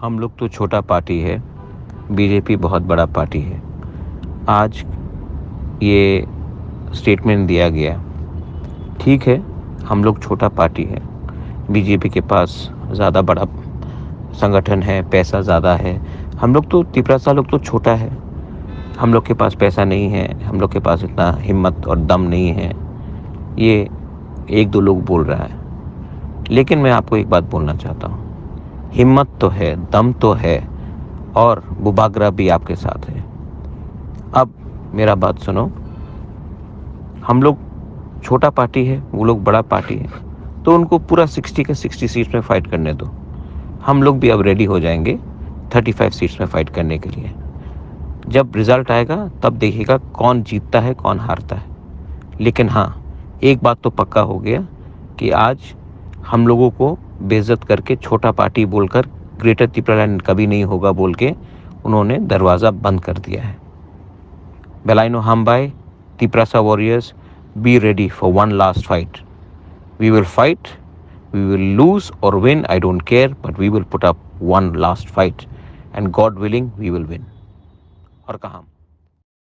हम लोग तो छोटा पार्टी है, बीजेपी बहुत बड़ा पार्टी है। आज ये स्टेटमेंट दिया गया, ठीक है, हम लोग छोटा पार्टी है, बीजेपी के पास ज़्यादा बड़ा संगठन है, पैसा ज़्यादा है। हम लोग तो तिपरासा लोग तो छोटा है, हम लोग के पास पैसा नहीं है, हम लोग के पास इतना हिम्मत और दम नहीं है। ये एक दो लोग बोल रहा है, लेकिन मैं आपको एक बात बोलना चाहता हूँ, हिम्मत तो है, दम तो है और बुबागरा भी आपके साथ है। अब मेरा बात सुनो, हम लोग छोटा पार्टी है, वो लोग बड़ा पार्टी है, तो उनको पूरा 60 के 60 सीट्स में फाइट करने दो। हम लोग भी अब रेडी हो जाएंगे 35 सीट्स में फाइट करने के लिए। जब रिजल्ट आएगा तब देखिएगा कौन जीतता है कौन हारता है। लेकिन हाँ, एक बात तो पक्का हो गया कि आज हम लोगों को बेइज्जत करके छोटा पार्टी बोलकर ग्रेटर त्रिपुरालैंड कभी नहीं होगा बोल के उन्होंने दरवाज़ा बंद कर दिया है। बेलाइनो हमबाई, Tiprasa warriors, be ready for one last fight. We will fight, we will lose or win, I don't care, but we will put up one last fight and God willing we will win. और कहाँ